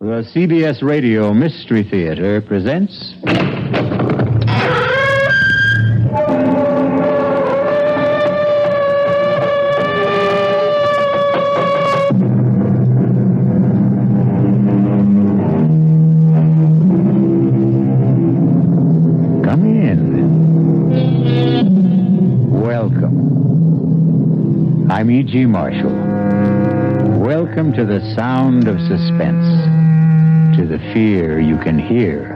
The CBS Radio Mystery Theater presents... Come in. Welcome. I'm E.G. Marshall. Welcome to the sound of suspense. To the fear you can hear.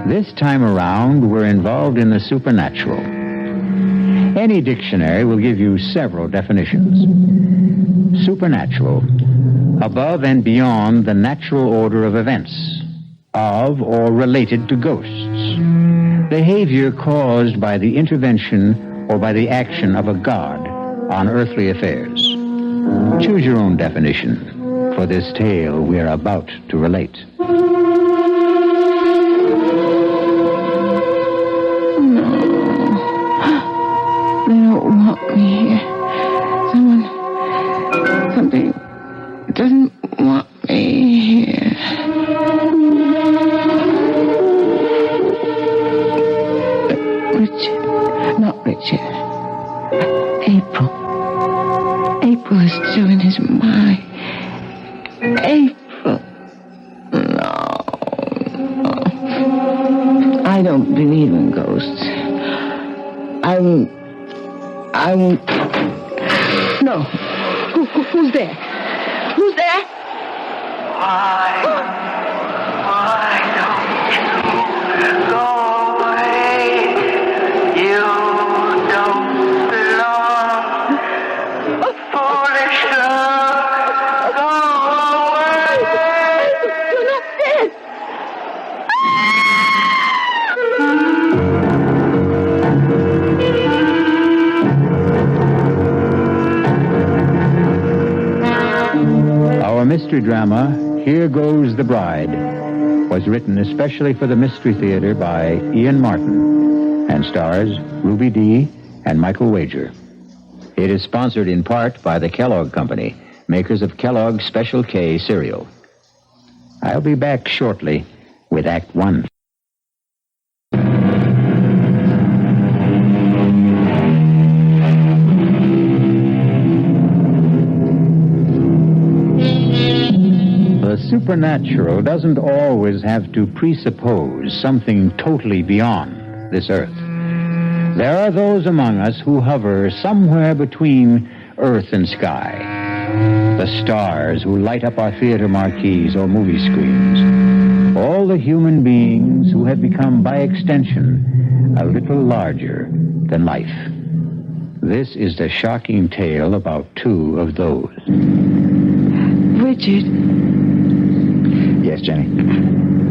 This time around, we're involved in the supernatural. Any dictionary will give you several definitions. Supernatural, above and beyond the natural order of events, of or related to ghosts. Behavior caused by the intervention or by the action of a god on earthly affairs. Choose your own definition for this tale we are about to relate. No. They don't want me here. Something doesn't want me here. Richard. Not Richard. April. April is still in his mind. April. No. I don't believe in ghosts. No. Who's there? Who's there? Why don't you go away? You don't belong. Foolish love, go away. You're not dead. Our mystery drama, Here Goes the Bride, was written especially for the Mystery Theater by Ian Martin and stars Ruby Dee and Michael Wager. It is sponsored in part by the Kellogg Company, makers of Kellogg's Special K cereal. I'll be back shortly with Act One. The supernatural doesn't always have to presuppose something totally beyond this earth. There are those among us who hover somewhere between earth and sky. The stars who light up our theater marquees or movie screens. All the human beings who have become, by extension, a little larger than life. This is the shocking tale about two of those. Richard, Yes, Jenny.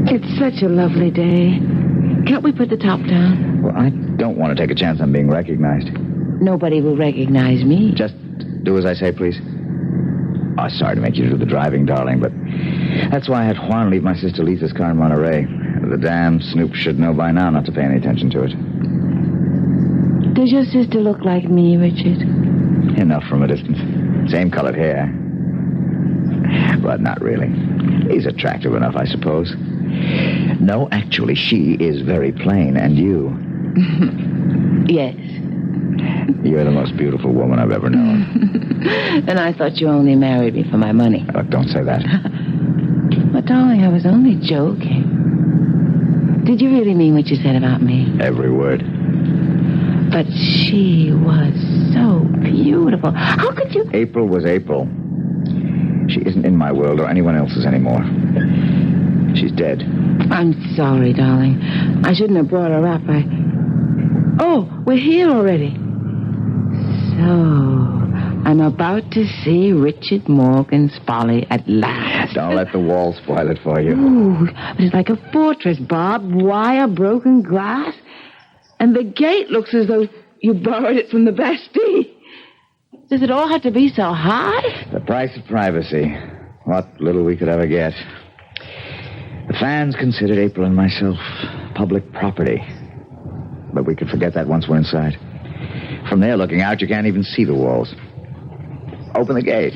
it's such a lovely day. Can't we put the top down? Well, I don't want to take a chance on being recognized. Nobody will recognize me. Just do as I say, please. Oh, sorry to make you do the driving, darling, but that's why I had Juan leave my sister Lisa's car in Monterey. The damn snoop should know by now not to pay any attention to it. Does your sister look like me, Richard? Enough from a distance. Same colored hair. But not really. He's attractive enough, I suppose. No, actually, she is very plain, and you... Yes. You're the most beautiful woman I've ever known. And I thought you only married me for my money. Look, don't say that. But, darling, I was only joking. Did you really mean what you said about me? Every word. But she was so beautiful. How could you... April was April. She isn't in my world or anyone else's anymore. She's dead. I'm sorry, darling. I shouldn't have brought her up. Oh, we're here already. So, I'm about to see Richard Morgan's Folly at last. Don't let the wall spoil it for you. Ooh, it's like a fortress, barbed wire, broken glass. And the gate looks as though you borrowed it from the Bastille. Does it all have to be so high? The price of privacy. What little we could ever get. The fans considered April and myself public property. But we could forget that once we're inside. From there, looking out, you can't even see the walls. Open the gate.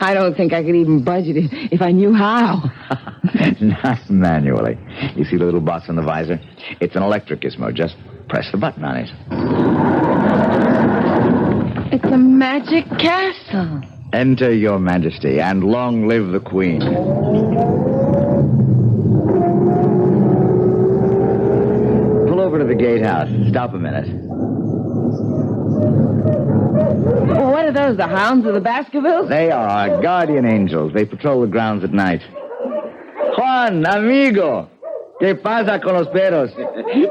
I don't think I could even budget it if I knew how. Not manually. You see the little box on the visor? It's an electric gizmo. Just press the button on it. It's a magic castle. Enter, Your Majesty, and long live the Queen. Pull over to the gatehouse. Stop a minute. Well, what are those, the hounds of the Baskervilles? They are our guardian angels. They patrol the grounds at night. Juan, amigo. ¿Qué pasa con los perros?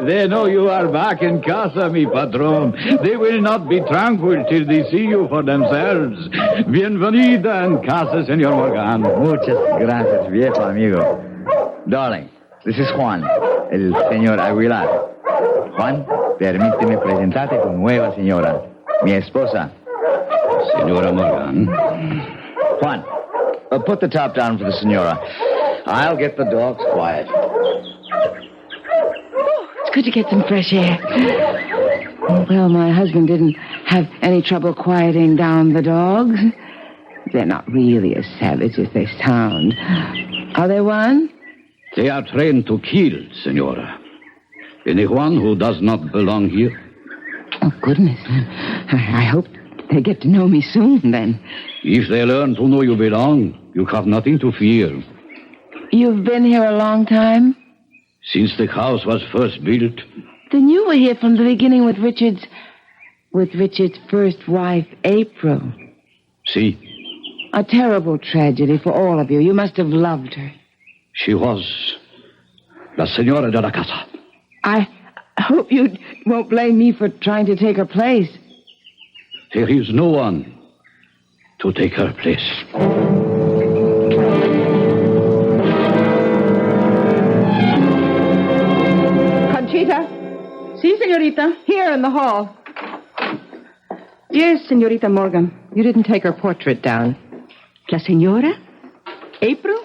They know you are back in casa, mi patron. They will not be tranquil till they see you for themselves. Bienvenida en casa, Señor Morgan. Muchas gracias, viejo amigo. Darling, this is Juan, el señor Aguilar. Juan, permíteme presentarte tu nueva señora, mi esposa. Señora Morgan. Juan, put the top down for the senora. I'll get the dogs quiet. It's good to get some fresh air. Well, my husband didn't have any trouble quieting down the dogs. They're not really as savage as they sound. Are they one? They are trained to kill, Senora. Anyone who does not belong here? Oh, goodness. I hope they get to know me soon, then. If they learn to know you belong, you have nothing to fear. You've been here a long time? Since the house was first built. Then you were here from the beginning with Richard's first wife, April. See, A terrible tragedy for all of you. You must have loved her. she was la señora de la casa. I hope you won't blame me for trying to take her place. There is no one to take her place. Conchita? Si, señorita. Here in the hall. Yes, señorita Morgan. You didn't take her portrait down. La señora? April?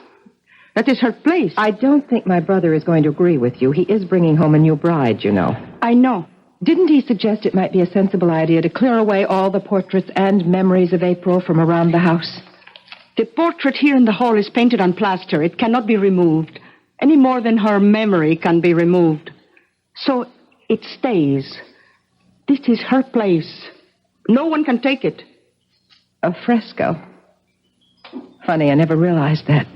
That is her place. I don't think my brother is going to agree with you. He is bringing home a new bride, you know. I know. Didn't he suggest it might be a sensible idea to clear away all the portraits and memories of April from around the house? The portrait here in the hall is painted on plaster. It cannot be removed, any more than her memory can be removed. So it stays. This is her place. No one can take it. A fresco. Funny, I never realized that.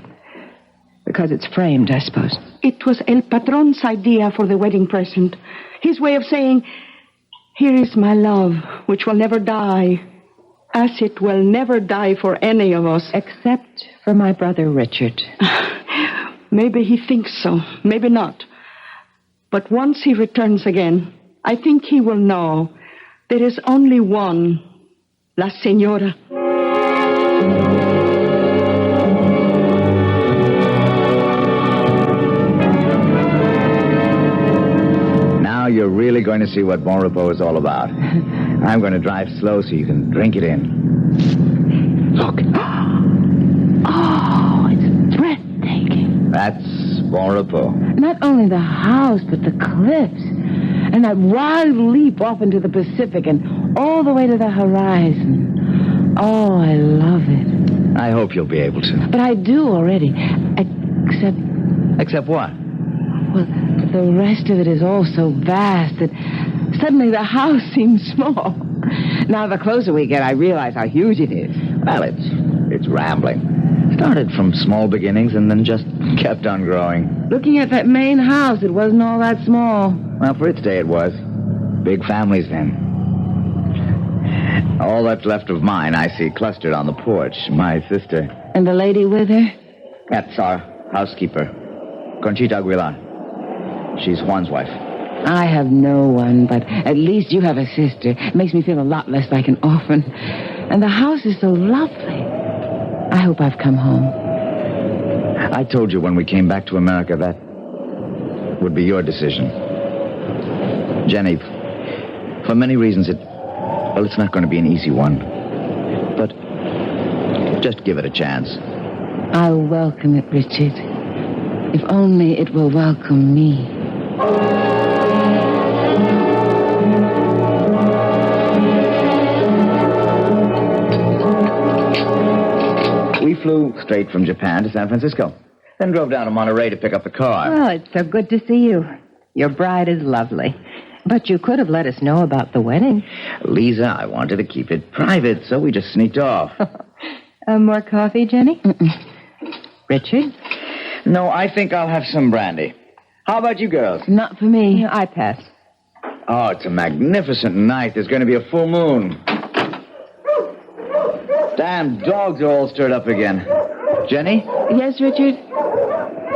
Because it's framed, I suppose. It was El Patron's idea for the wedding present. His way of saying, here is my love, which will never die, as it will never die for any of us. Except for my brother Richard. Maybe he thinks so, maybe not. But once he returns again, I think he will know there is only one, La Señora. Now you're really going to see what Bon Repos is all about. I'm going to drive slow so you can drink it in. Look. Oh, it's breathtaking. That's Bon Repos. Not only the house, but the cliffs. And that wild leap off into the Pacific and all the way to the horizon. Oh, I love it. I hope you'll be able to. But I do already. Except, Except what? well, the rest of it is all so vast that suddenly the house seems small. Now, the closer we get, I realize how huge it is. Well, it's rambling. Started from small beginnings and then just kept on growing. Looking at that main house, it wasn't all that small. Well, for its day it was. Big families then. All that's left of mine I see clustered on the porch. My sister. And the lady with her? That's our housekeeper, Conchita Aguilar. She's Juan's wife. I have no one, but at least you have a sister. It makes me feel a lot less like an orphan. And the house is so lovely. I hope I've come home. I told you when we came back to America that would be your decision. Jenny, for many reasons it's not going to be an easy one. But just give it a chance. I'll welcome it, Richard. If only it will welcome me. flew straight from Japan to San Francisco. Then drove down to Monterey to pick up the car. Well, it's so good to see you. Your bride is lovely. But you could have let us know about the wedding. Lisa, I wanted to keep it private, so we just sneaked off. More coffee, Jenny? Richard? No, I think I'll have some brandy. How about you girls? Not for me. I pass. Oh, it's a magnificent night. There's going to be a full moon. Damn dogs are all stirred up again. Jenny, Yes, Richard?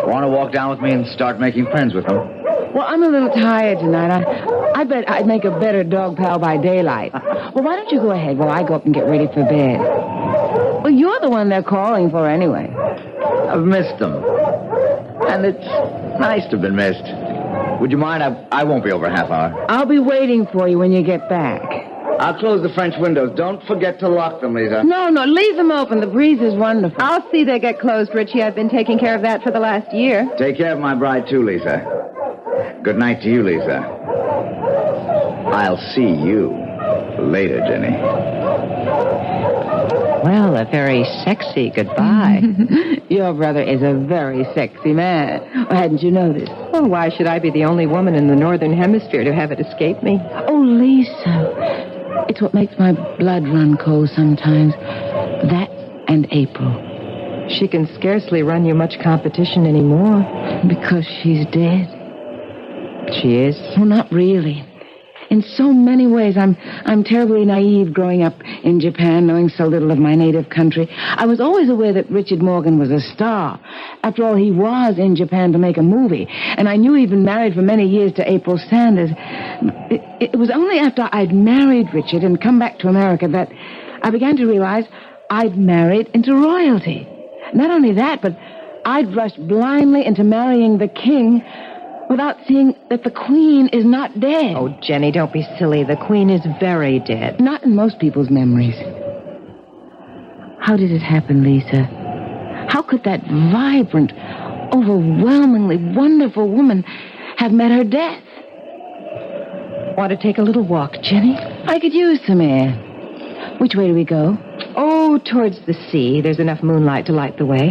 want to walk down with me and start making friends with them? Well, I'm a little tired tonight. I bet I'd make a better dog pal by daylight. Well, why don't you go ahead while I go up and get ready for bed? Well, you're the one they're calling for anyway. I've missed them. And it's nice to have been missed. Would you mind? I won't be over a half hour. I'll be waiting for you when you get back. I'll close the French windows. Don't forget to lock them, Lisa. No, leave them open. The breeze is wonderful. I'll see they get closed, Richie. I've been taking care of that for the last year. Take care of my bride, too, Lisa. Good night to you, Lisa. I'll see you later, Jenny. Well, a very sexy goodbye. Your brother is a very sexy man. Or hadn't you noticed? Well, why should I be the only woman in the Northern Hemisphere to have it escape me? Oh, Lisa. It's what makes my blood run cold sometimes. That and April. She can scarcely run you much competition anymore. Because she's dead. She is? Well, not really. In so many ways, I'm terribly naive growing up in Japan, knowing so little of my native country. I was always aware that Richard Morgan was a star. After all, he was in Japan to make a movie. And I knew he'd been married for many years to April Sanders. It was only after I'd married Richard and come back to America that I began to realize I'd married into royalty. Not only that, but I'd rushed blindly into marrying the king without seeing that the Queen is not dead. Oh, Jenny, don't be silly. The Queen is very dead. Not in most people's memories. How did it happen, Lisa? How could that vibrant, overwhelmingly wonderful woman have met her death? Want to take a little walk, Jenny? I could use some air. Which way do we go? Oh, towards the sea. There's enough moonlight to light the way.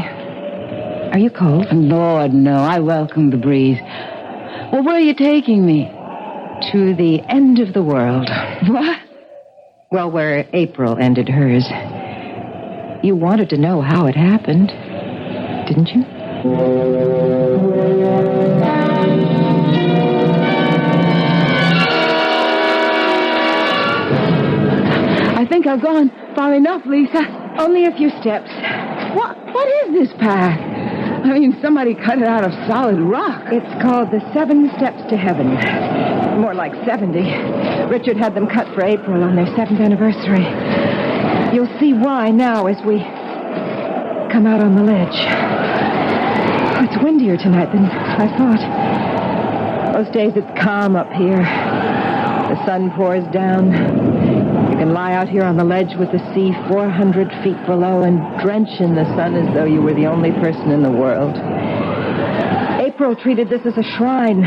Are you cold? Lord, no. I welcome the breeze. Well, where are you taking me? To the end of the world. What? Well, where April ended hers. You wanted to know how it happened, didn't you? I think I've gone far enough, Lisa. Only a few steps. What is this path? I mean, somebody cut it out of solid rock. It's called the 7 Steps to Heaven. More like 70. Richard had them cut for April on their 7th anniversary. You'll see why now as we come out on the ledge. Oh, it's windier tonight than I thought. Most days it's calm up here. The sun pours down. You can lie out here on the ledge with the sea 400 feet below and drench in the sun as though you were the only person in the world. April treated this as a shrine.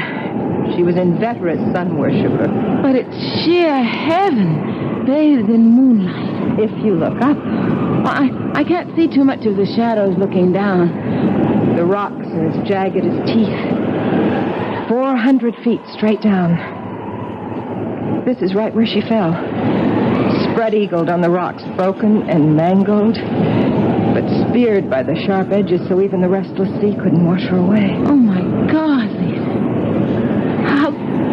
She was inveterate sun worshiper. But it's sheer heaven, bathed in moonlight. If you look up, Well, I can't see too much of the shadows looking down. the rocks are as jagged as teeth. 400 feet straight down. This is right where she fell. Spread-eagled on the rocks, broken and mangled, but speared by the sharp edges so even the restless sea couldn't wash her away. Oh, my God, Lisa.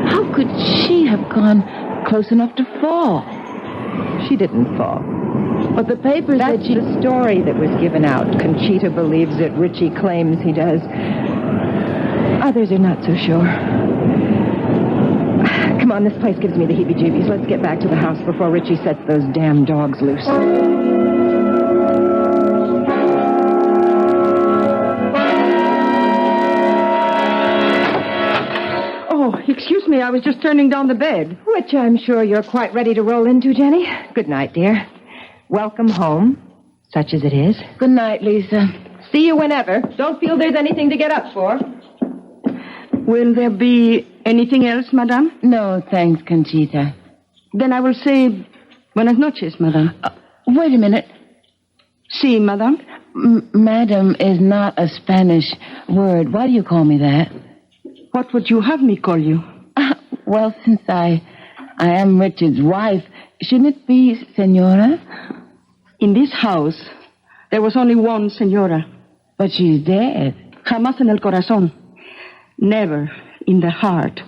How could she have gone close enough to fall? She didn't fall. But the papers That's said she... the story that was given out. Conchita believes it. Richie claims he does. Others are not so sure. Come on, this place gives me the heebie-jeebies. Let's get back to the house before Richie sets those damn dogs loose. Oh, excuse me, I was just turning down the bed. Which I'm sure you're quite ready to roll into, Jenny. Good night, dear. Welcome home, such as it is. Good night, Lisa. See you whenever. Don't feel there's anything to get up for. Will there be anything else, madame? No, thanks, Conchita. Then I will say buenas noches, madame. Wait a minute. Si, madame. Madam is not a Spanish word. Why do you call me that? What would you have me call you? Well, since I am Richard's wife, shouldn't it be Senora? In this house, there was only one Senora. But she's dead. Jamás en el corazón. Never in the heart.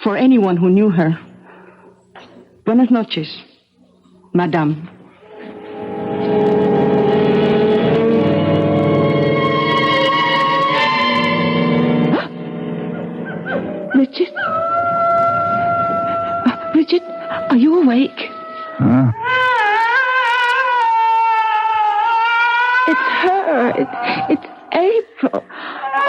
For anyone who knew her. Buenas noches, Madame. Richard? Richard, are you awake? Huh? It's her. It's April.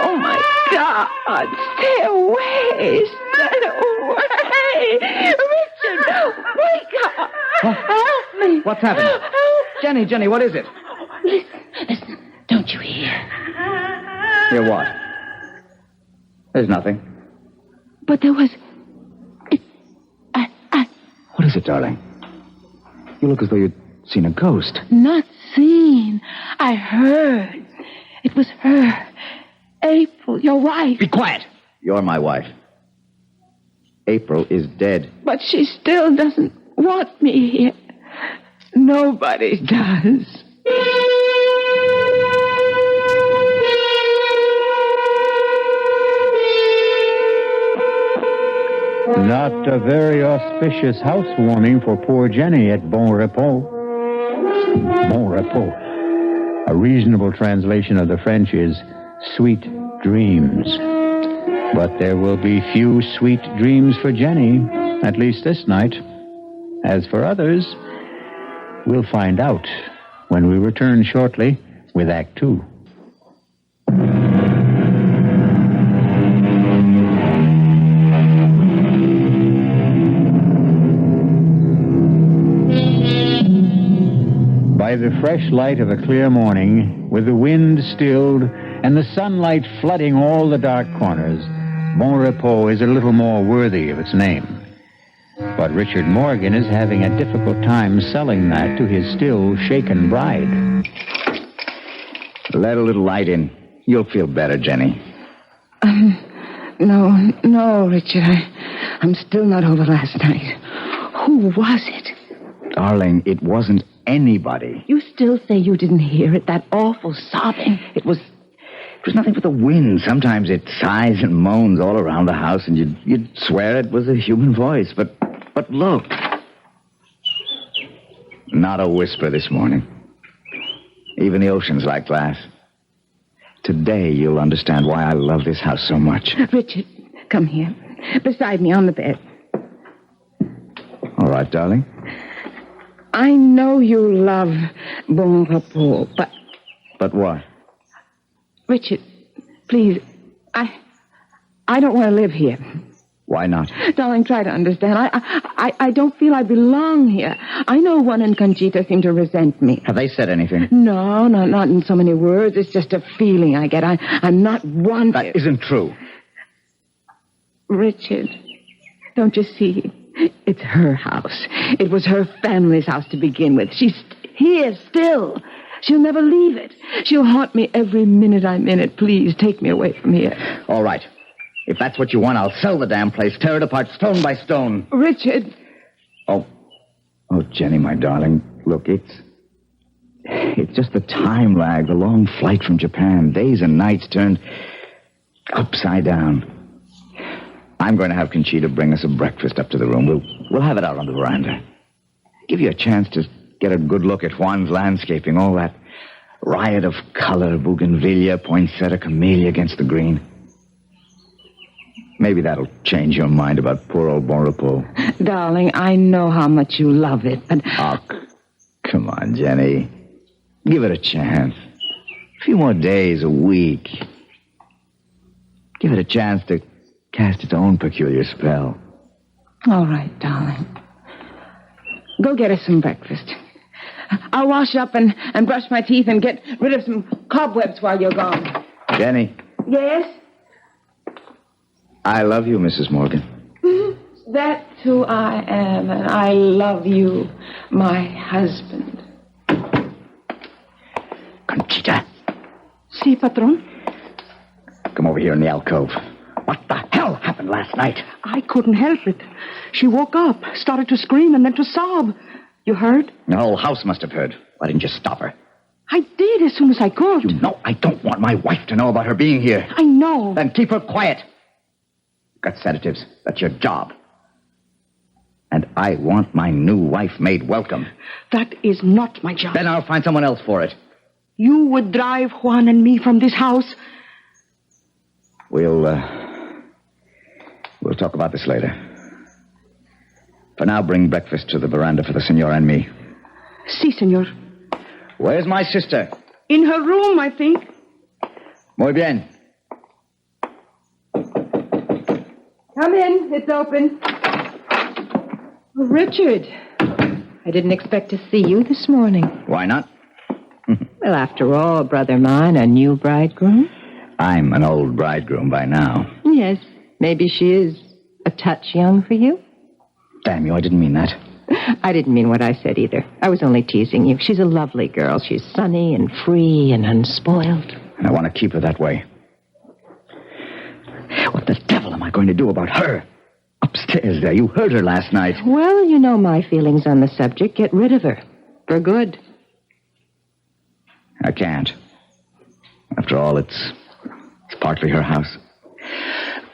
Oh, my God. Stay away. Stay away. Richard, wake up. Help me. What's happened? Help. Jenny, what is it? Listen. Don't you hear? Hear what? There's nothing. But there was... What is it, darling? You look as though you'd seen a ghost. Not seen. I heard. It was her. April, your wife. Be quiet. You're my wife. April is dead. But she still doesn't want me here. Nobody does. Not a very auspicious housewarming for poor Jenny at Bon Repos. Bon Repos. A reasonable translation of the French is sweet dreams. But there will be few sweet dreams for Jenny, at least this night. As for others, we'll find out when we return shortly with Act Two. By the fresh light of a clear morning, with the wind stilled and the sunlight flooding all the dark corners, Bon Repos is a little more worthy of its name. But Richard Morgan is having a difficult time selling that to his still shaken bride. Let a little light in. You'll feel better, Jenny. No, Richard. I'm still not over last night. Who was it? Darling, it wasn't anybody. You still say you didn't hear it, that awful sobbing? It was nothing but the wind. Sometimes it sighs and moans all around the house, and you'd swear it was a human voice. But look. Not a whisper this morning. Even the ocean's like glass. Today you'll understand why I love this house so much. Richard, come here. Beside me on the bed. All right, darling. I know you love Bon Repos, but... But what? Richard, please, I don't want to live here. Why not? Darling, try to understand. I don't feel I belong here. I know Juan and Conchita seem to resent me. Have they said anything? No, not in so many words. It's just a feeling I get. I'm not wanted. That isn't true. Richard, don't you see? It's her house. It was her family's house to begin with. She's here still. She'll never leave it. She'll haunt me every minute I'm in it. Please, take me away from here. All right. If that's what you want, I'll sell the damn place, tear it apart stone by stone. Richard. Oh, Jenny, my darling, look, it's just the time lag, the long flight from Japan, days and nights turned upside down. I'm going to have Conchita bring us a breakfast up to the room. We'll have it out on the veranda. Give you a chance to get a good look at Juan's landscaping, all that riot of color, bougainvillea, poinsettia, camellia against the green. Maybe that'll change your mind about poor old Bon Repos. Darling, I know how much you love it, but... Oh, come on, Jenny. Give it a chance. A few more days, a week. Give it a chance to cast its own peculiar spell. All right, darling. Go get us some breakfast. I'll wash up and brush my teeth and get rid of some cobwebs while you're gone. Jenny. Yes? I love you, Mrs. Morgan. That's who I am, and I love you, my husband. Conchita. Si, patron. Come over here in the alcove. What the hell happened last night? I couldn't help it. She woke up, started to scream, and then to sob. You heard? The whole house must have heard. Why didn't you stop her? I did as soon as I could. You know I don't want my wife to know about her being here. I know. Then keep her quiet. Got sedatives. That's your job. And I want my new wife made welcome. That is not my job. Then I'll find someone else for it. You would drive Juan and me from this house. We'll talk about this later. For now, bring breakfast to the veranda for the senor and me. Si, senor. Where's my sister? In her room, I think. Muy bien. Come in. It's open. Oh, Richard, I didn't expect to see you this morning. Why not? Well, after all, brother mine, a new bridegroom. I'm an old bridegroom by now. Yes, maybe she is a touch young for you. Damn you, I didn't mean that. I didn't mean what I said either. I was only teasing you. She's a lovely girl. She's sunny and free and unspoiled. And I want to keep her that way. What the devil am I going to do about her? Upstairs there. You heard her last night. Well, you know my feelings on the subject. Get rid of her. For good. I can't. After all, it's partly her house.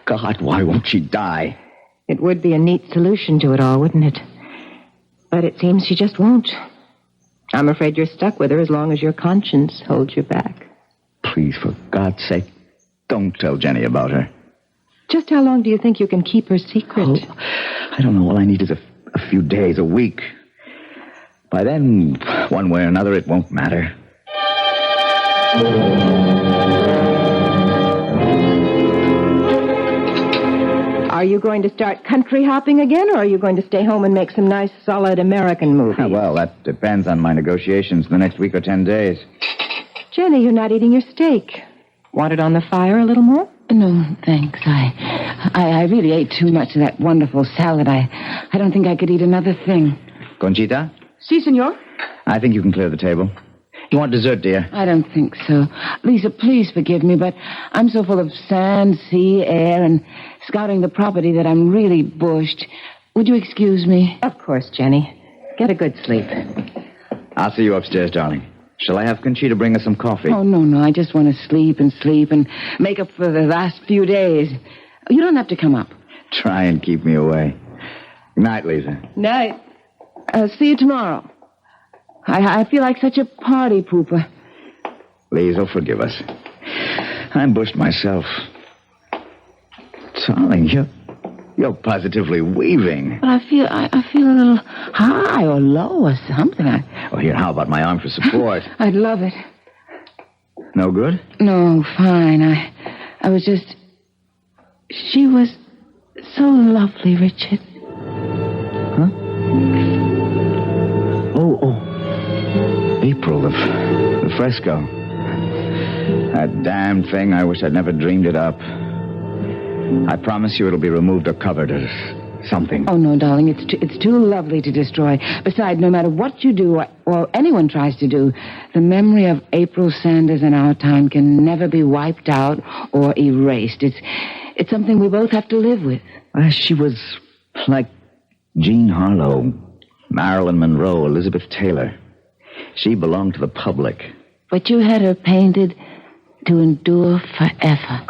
God, why won't she die? It would be a neat solution to it all, wouldn't it? But it seems she just won't. I'm afraid you're stuck with her as long as your conscience holds you back. Please, for God's sake, don't tell Jenny about her. Just how long do you think you can keep her secret? Oh, I don't know. All I need is a few days, a week. By then, one way or another, it won't matter. Are you going to start country hopping again, or are you going to stay home and make some nice, solid American movies? Well, that depends on my negotiations the next week or 10 days. Jenny, you're not eating your steak. Want it on the fire a little more? No, thanks. I really ate too much of that wonderful salad. I don't think I could eat another thing. Conchita, Si, senor. I think you can clear the table. You want dessert, dear? I don't think so. Lisa, please forgive me, but I'm so full of sand, sea, air, and scouting the property that I'm really bushed. Would you excuse me? Of course, Jenny. Get a good sleep. I'll see you upstairs, darling. Shall I have Conchita bring us some coffee? Oh, no. I just want to sleep and make up for the last few days. You don't have to come up. Try and keep me away. Good night, Lisa. Night. See you tomorrow. I feel like such a party pooper. Lisa, forgive us. I'm bushed myself. Darling, you're positively weaving. But I feel a little high or low or something. Well, here, how about my arm for support? I'd love it. No good? No, fine. I was just... She was so lovely, Richard. Huh? Oh. April, the fresco. That damn thing, I wish I'd never dreamed it up. I promise you it'll be removed or covered or something. Oh, no, darling, it's too lovely to destroy. Besides, no matter what you do or anyone tries to do, the memory of April Sanders in our time can never be wiped out or erased. It's something we both have to live with. She was like Jean Harlow, Marilyn Monroe, Elizabeth Taylor. She belonged to the public. But you had her painted to endure forever.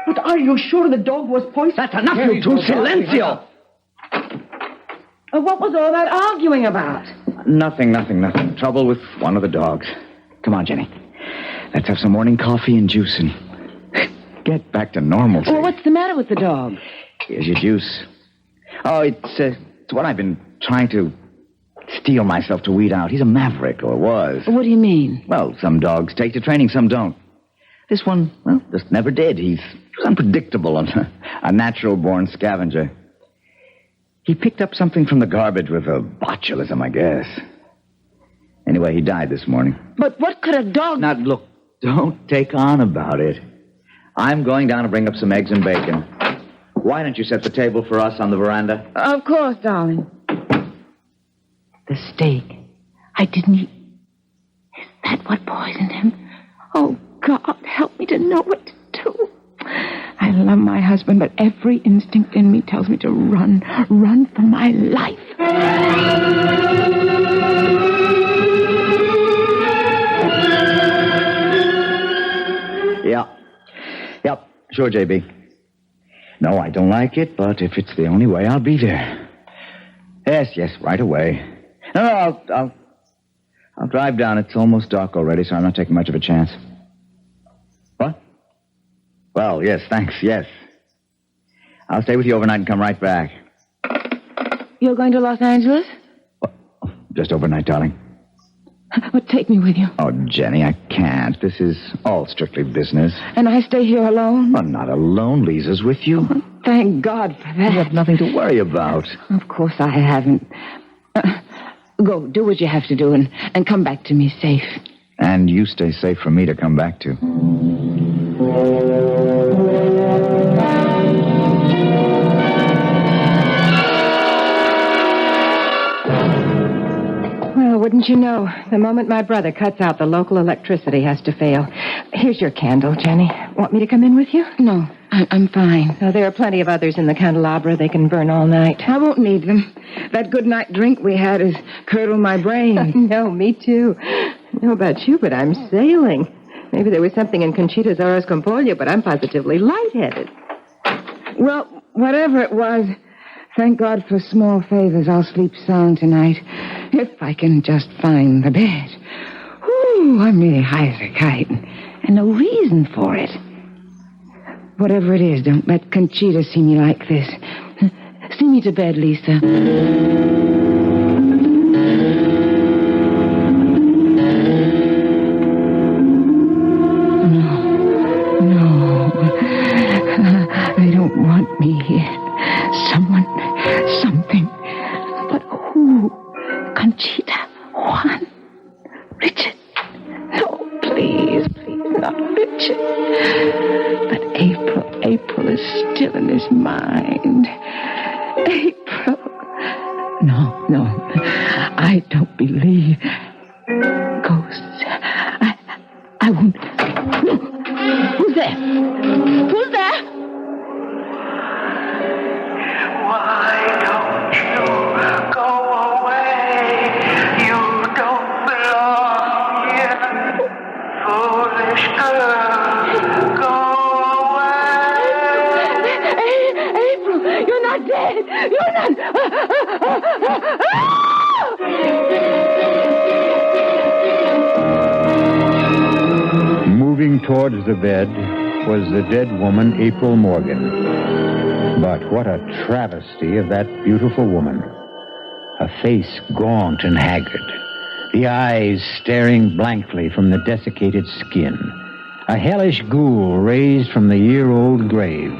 But are you sure the dog was poisoned? That's enough, you two. Silencio! What was all that arguing about? Nothing. Trouble with one of the dogs. Come on, Jenny. Let's have some morning coffee and juice and get back to normalcy. Well, what's the matter with the dog? Here's your juice. Oh, it's what I've been trying to steel myself to weed out. He's a maverick, or was. What do you mean? Well, some dogs take to training, some don't. This one, well, just never did. He's unpredictable and a natural-born scavenger. He picked up something from the garbage with a botulism, I guess. Anyway, he died this morning. But what could a dog... Now, look, don't take on about it. I'm going down to bring up some eggs and bacon. Why don't you set the table for us on the veranda? Of course, darling. The steak. I didn't eat. Is that what poisoned him? Oh, God, help me to know what to do. I love my husband, but every instinct in me tells me to run for my life. Yeah. Yep. Sure, JB. No, I don't like it, but if it's the only way, I'll be there. Yes, right away. No, I'll drive down. It's almost dark already, so I'm not taking much of a chance. What? Well, yes, thanks, yes. I'll stay with you overnight and come right back. You're going to Los Angeles? Just overnight, darling. Well, take me with you. Oh, Jenny, I can't. This is all strictly business. And I stay here alone? Well, not alone. Lisa's with you. Oh, thank God for that. You have nothing to worry about. Of course I haven't. Go, do what you have to do and come back to me safe. And you stay safe for me to come back to. Well, wouldn't you know, the moment my brother cuts out, the local electricity has to fail. Here's your candle, Jenny. Want me to come in with you? No, I'm fine. Oh, there are plenty of others in the candelabra. They can burn all night. I won't need them. That good night drink we had has curdled my brain. No, me too. I don't know about you, but I'm sailing. Maybe there was something in Conchita's horoscopolia, but I'm positively lightheaded. Well, whatever it was, thank God for small favors. I'll sleep sound tonight. If I can just find the bed. Ooh, I'm really high as a kite. And no reason for it. Whatever it is, don't let Conchita see me like this. See me to bed, Lisa. No. They don't want me here. Something. But who? Conchita, Juan, Richard. No, please, not Richard. But April is still in his mind. April. No, I don't believe ghosts. I won't. No. Who's there? Who's there? Why don't you go away? You don't belong here. Foolish girl, go away. April, you're not dead. You're not. Moving towards the bed was the dead woman, April Morgan. But what a travesty of that beautiful woman. A face gaunt and haggard. The eyes staring blankly from the desiccated skin. A hellish ghoul raised from the year-old grave.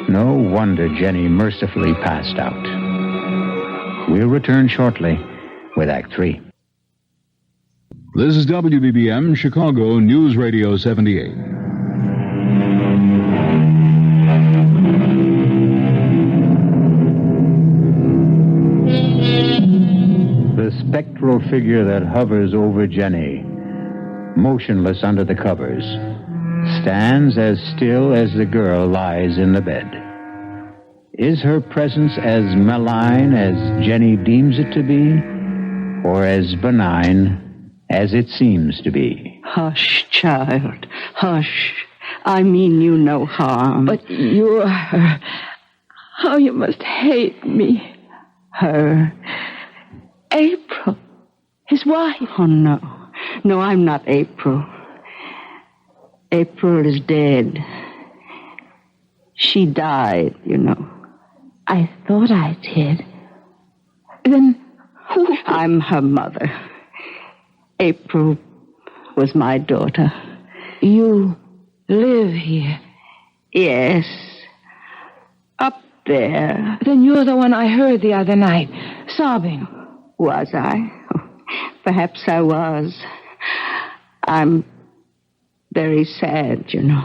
No wonder Jenny mercifully passed out. We'll return shortly with Act 3. This is WBBM Chicago News Radio 78. The spectral figure that hovers over Jenny, motionless under the covers, stands as still as the girl lies in the bed. Is her presence as malign as Jenny deems it to be, or as benign as it seems to be? Hush, child, hush. I mean you no harm. But you are her. Oh, you must hate me. Her? April, his wife. Oh, no. No, I'm not April. April is dead. She died, you know. I thought I did. Then who? I'm her mother. April was my daughter. You live here? Yes. Up there. Then you're the one I heard the other night, sobbing. Was I? Oh, perhaps I was. I'm very sad, you know.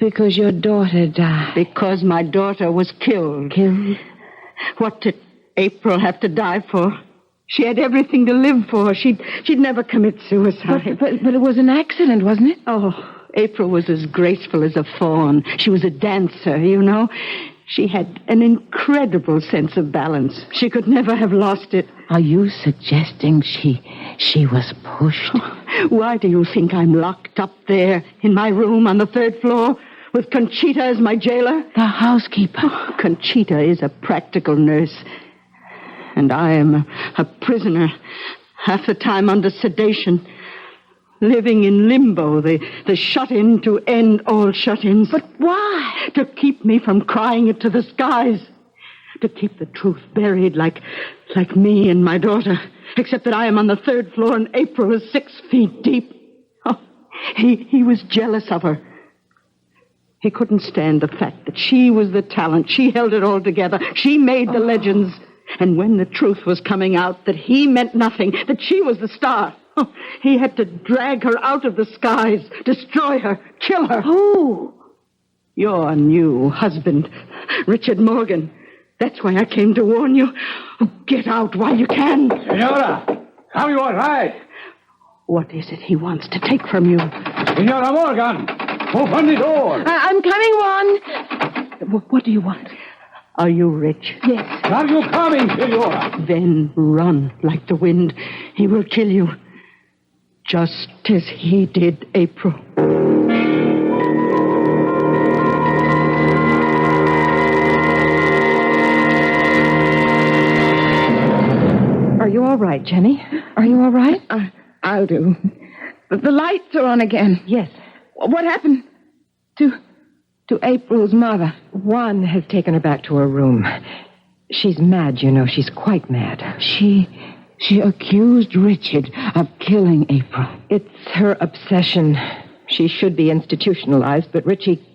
Because your daughter died. Because my daughter was killed. Killed? What did April have to die for? She had everything to live for. She'd never commit suicide. But it was an accident, wasn't it? Oh, April was as graceful as a fawn. She was a dancer, you know. She had an incredible sense of balance. She could never have lost it. Are you suggesting she was pushed? Why do you think I'm locked up there in my room on the 3rd floor with Conchita as my jailer? The housekeeper. Oh, Conchita is a practical nurse. And I am a prisoner, half the time under sedation, living in limbo, the shut-in to end all shut-ins. But why? To keep me from crying it to the skies. To keep the truth buried like me and my daughter. Except that I am on the 3rd floor and April is 6 feet deep. Oh, he was jealous of her. He couldn't stand the fact that she was the talent. She held it all together. She made the legends. And when the truth was coming out that he meant nothing, that she was the star, he had to drag her out of the skies, destroy her, kill her. Who? Your new husband, Richard Morgan. That's why I came to warn you. Oh, get out while you can. Senora, are you all right? What is it he wants to take from you? Senora Morgan, open the door. I'm coming, Juan. What do you want? Are you rich? Yes. Are you coming, Senora? Then run like the wind. He will kill you. Just as he did April. Are you all right, Jenny? Are you all right? I'll do. The lights are on again. Yes. What happened to April's mother? Juan has taken her back to her room. She's mad, you know. She's quite mad. She accused Richard of killing April. It's her obsession. She should be institutionalized, but Richie,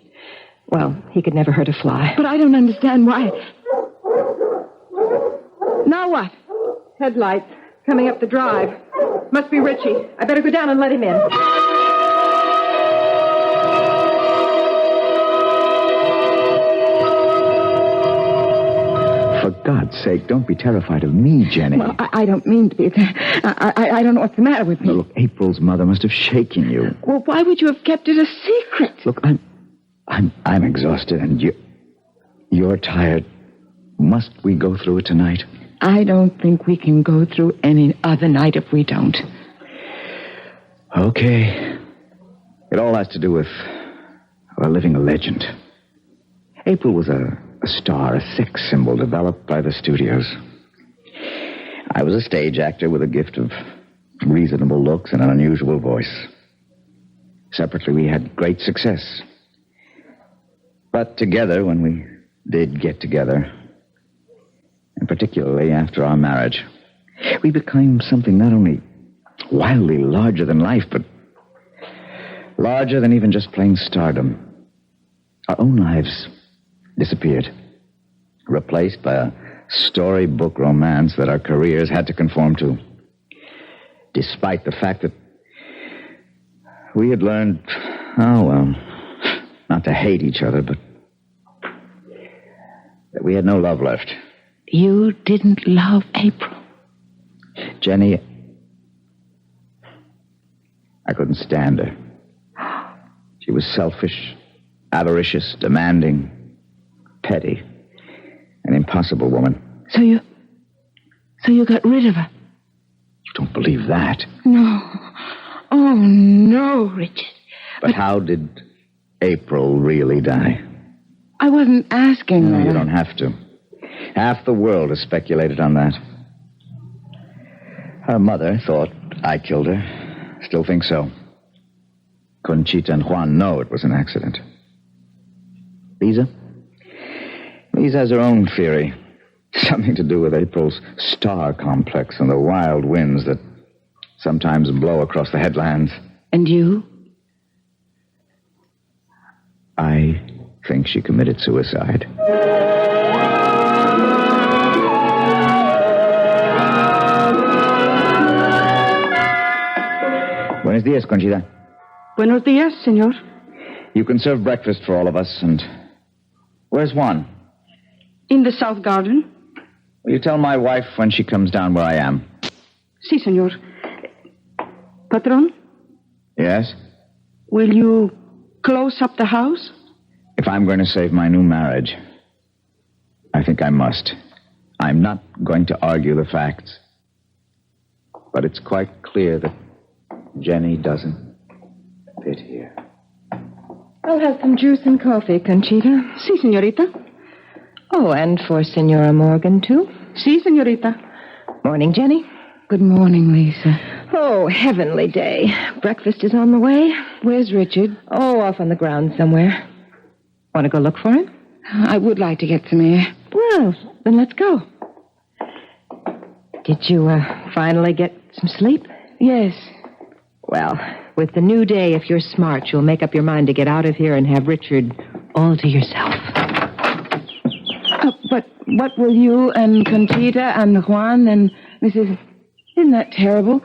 well, he could never hurt a fly. But I don't understand why. Now what? Headlights coming up the drive. Must be Richie. I better go down and let him in. For God's sake, don't be terrified of me, Jenny. Well, I don't mean to be. I don't know what's the matter with me. Look, April's mother must have shaken you. Well, why would you have kept it a secret? Look, I'm exhausted, and you're tired. Must we go through it tonight? I don't think we can go through any other night if we don't. Okay. It all has to do with living a legend. April was a star, a sex symbol developed by the studios. I was a stage actor with a gift of reasonable looks and an unusual voice. Separately, we had great success. But together, when we did get together, and particularly after our marriage, we became something not only wildly larger than life, but larger than even just plain stardom. Our own lives disappeared, replaced by a storybook romance that our careers had to conform to, despite the fact that we had learned, not to hate each other, but that we had no love left. You didn't love April. Jenny, I couldn't stand her. She was selfish, avaricious, demanding, petty, an impossible woman. So you got rid of her? You don't believe that? No. Oh, no, Richard. But how did April really die? I wasn't asking. No, you don't have to. Half the world has speculated on that. Her mother thought I killed her. Still think so. Conchita and Juan know it was an accident. Lisa has her own theory. Something to do with April's star complex and the wild winds that sometimes blow across the headlands. And you? I think she committed suicide. Buenos dias, Conchita. Buenos dias, senor. You can serve breakfast for all of us, and... Where's Juan? In the south garden. Will you tell my wife when she comes down where I am? Si, senor. Patron, Yes? will you close up the house? If I'm going to save my new marriage, I think I must. I'm not going to argue the facts. But it's quite clear that Jenny doesn't fit here. I'll have some juice and coffee, Conchita. Si, señorita. Oh, and for Senora Morgan, too. Si, señorita. Morning, Jenny. Good morning, Lisa. Oh, heavenly day. Breakfast is on the way. Where's Richard? Oh, off on the ground somewhere. Want to go look for him? I would like to get some air. Well, then let's go. Did you finally get some sleep? Yes. Well, with the new day, if you're smart, you'll make up your mind to get out of here and have Richard all to yourself. But what will you and Conchita and Juan and Mrs. Isn't that terrible?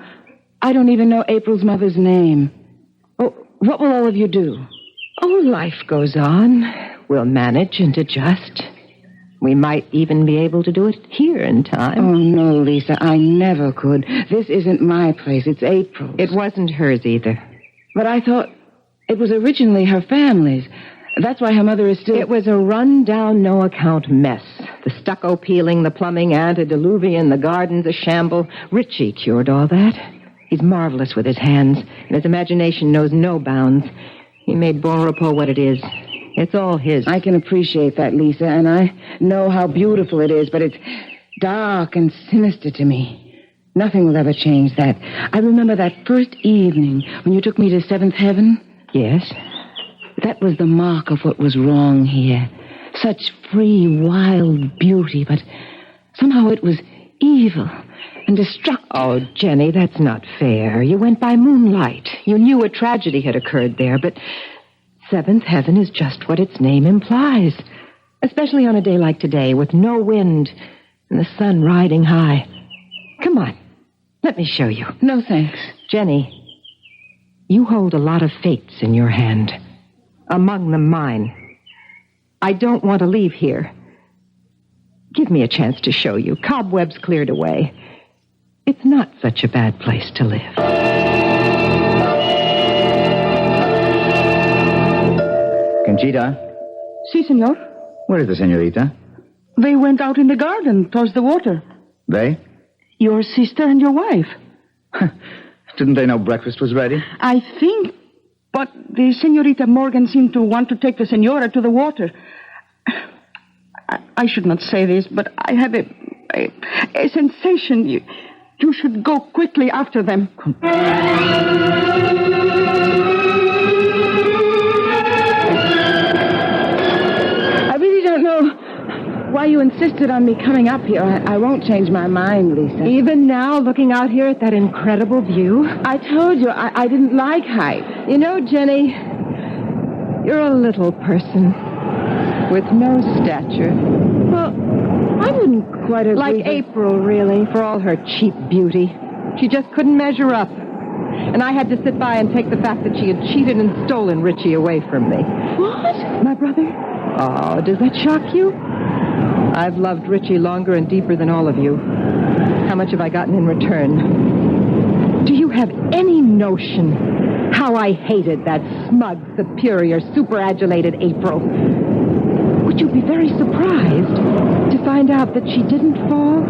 I don't even know April's mother's name. Oh, what will all of you do? Oh, life goes on. We'll manage and adjust. We might even be able to do it here in time. Oh, no, Lisa, I never could. This isn't my place. It's April's. It wasn't hers either. But I thought it was originally her family's. That's why her mother is still... It was a run-down, no-account mess. The stucco peeling, the plumbing antediluvian, the gardens a shamble. Richie cured all that. He's marvelous with his hands, and his imagination knows no bounds. He made Bon Repos what it is. It's all his. I can appreciate that, Lisa, and I know how beautiful it is, but it's dark and sinister to me. Nothing will ever change that. I remember that first evening when you took me to Seventh Heaven. Yes? That was the mark of what was wrong here. Such free, wild beauty, but somehow it was evil and destructive. Oh, Jenny, that's not fair. You went by moonlight. You knew a tragedy had occurred there, but Seventh Heaven is just what its name implies. Especially on a day like today, with no wind and the sun riding high. Come on, let me show you. No, thanks. Jenny, you hold a lot of fates in your hand. Among them mine. I don't want to leave here. Give me a chance to show you. Cobwebs cleared away. It's not such a bad place to live. Conchita, Si, senor. where is the senorita? They went out in the garden towards the water. They? Your sister and your wife. Didn't they know breakfast was ready? I think, but the Senorita Morgan seemed to want to take the senora to the water. I should not say this, but I have a sensation you should go quickly after them. I really don't know why you insisted on me coming up here. I won't change my mind, Lisa. Even now, looking out here at that incredible view? I told you I didn't like height. You know, Jenny, you're a little person with no stature. Well, I wouldn't quite agree. Like April, really, for all her cheap beauty. She just couldn't measure up. And I had to sit by and take the fact that she had cheated and stolen Richie away from me. What? My brother? Oh, does that shock you? I've loved Richie longer and deeper than all of you. How much have I gotten in return? Do you have any notion how I hated that smug, superior, super-adulated April? Would you be very surprised to find out that she didn't fall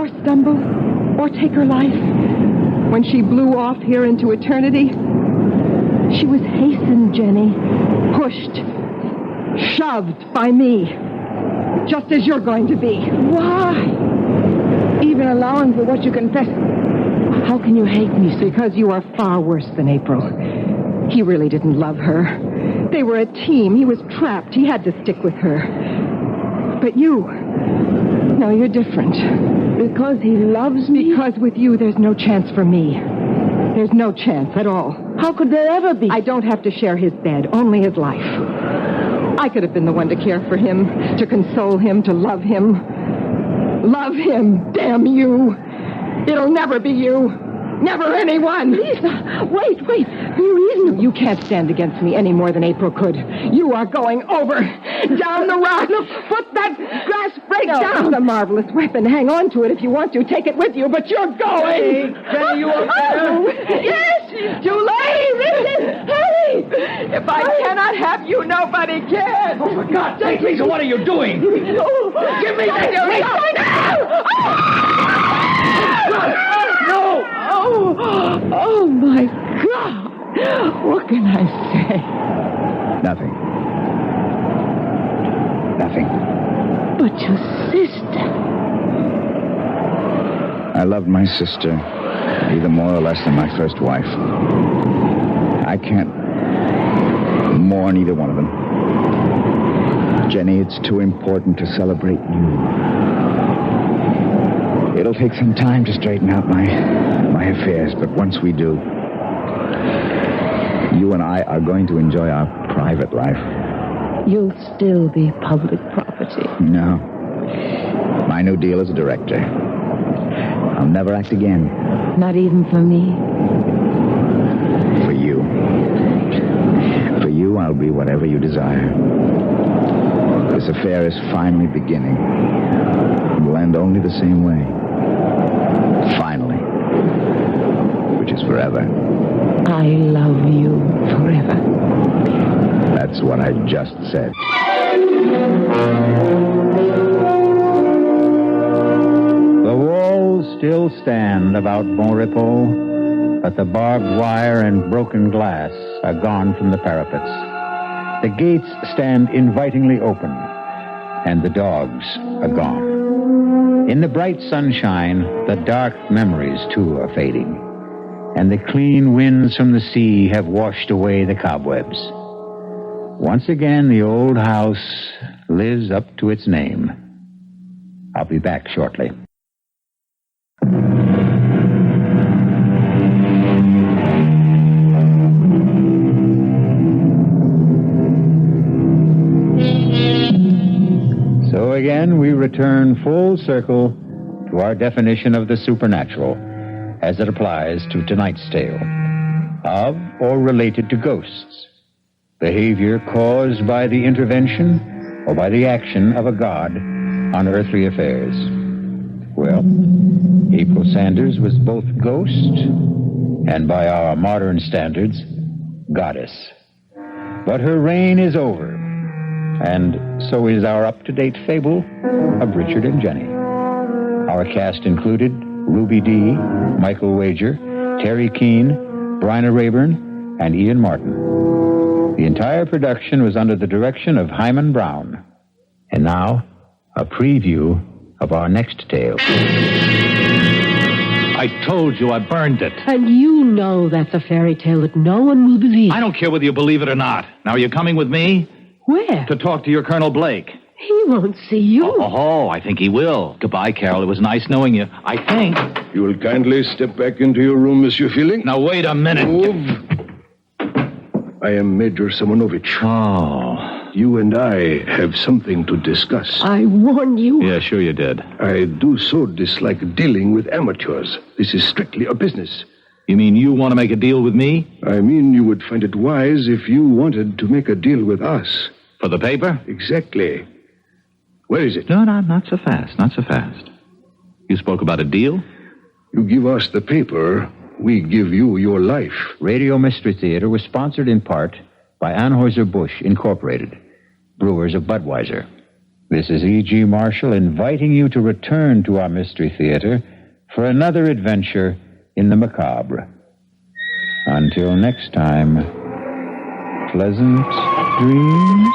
or stumble or take her life when she blew off here into eternity? She was hastened, Jenny, pushed, shoved by me, just as you're going to be. Why? Even allowing for what you confess. How can you hate me so? Because you are far worse than April. He really didn't love her. They were a team. He was trapped. He had to stick with her. But you... No, you're different. Because he loves me? Because with you, there's no chance for me. There's no chance at all. How could there ever be? I don't have to share his bed, only his life. I could have been the one to care for him, to console him, to love him. Love him, damn you. It'll never be you. Never anyone. Lisa, wait. Be reasonable. You can't stand against me any more than April could. You are going over. Down the rock. Put that grass brake down. It's a marvelous weapon. Hang on to it if you want to. Take it with you, but you're going. Jenny, you up there? Oh, yes, it's too late. Hurry. If I cannot have you, nobody can. Oh, for God's sake, Lisa, what are you doing? Give me that brake. No! Oh, my God. What can I say? Nothing. But your sister. I loved my sister either more or less than my first wife. I can't mourn either one of them. Jenny, it's too important to celebrate you. It'll take some time to straighten out my affairs, but once we do, you and I are going to enjoy our private life. You'll still be public property. No. My new deal as a director. I'll never act again. Not even for me. For you. For you, I'll be whatever you desire. This affair is finally beginning. It will end only the same way. Finally. Which is forever. I love you forever. That's what I just said. The walls still stand about Bonrepos, but the barbed wire and broken glass are gone from the parapets. The gates stand invitingly open, and the dogs are gone. In the bright sunshine, the dark memories, too, are fading, and the clean winds from the sea have washed away the cobwebs. Once again, the old house lives up to its name. I'll be back shortly. So again, we return full circle to our definition of the supernatural as it applies to tonight's tale, of or related to ghosts, behavior caused by the intervention or by the action of a god on earthly affairs. Well, April Sanders was both ghost and, by our modern standards, goddess. But her reign is over, and so is our up-to-date fable of Richard and Jenny. Our cast included Ruby Dee, Michael Wager, Teri Keane, Bryna Raeburn, and Ian Martin. The entire production was under the direction of Hyman Brown. And now, a preview of our next tale. I told you I burned it. And you know that's a fairy tale that no one will believe. I don't care whether you believe it or not. Now, are you coming with me? Where? To talk to your Colonel Blake. He won't see you. Oh, I think he will. Goodbye, Carol. It was nice knowing you. I think. You will kindly step back into your room, Monsieur Feeling. Now, wait a minute. Move. I am Major Simonovich. Oh. You and I have something to discuss. I warned you. Yeah, sure you did. I do so dislike dealing with amateurs. This is strictly a business. You mean you want to make a deal with me? I mean you would find it wise if you wanted to make a deal with us. For the paper? Exactly. Where is it? No, not so fast. Not so fast. You spoke about a deal? You give us the paper, we give you your life. Radio Mystery Theater was sponsored in part by Anheuser-Busch Incorporated, brewers of Budweiser. This is E.G. Marshall inviting you to return to our Mystery Theater for another adventure in the macabre. Until next time, pleasant dreams.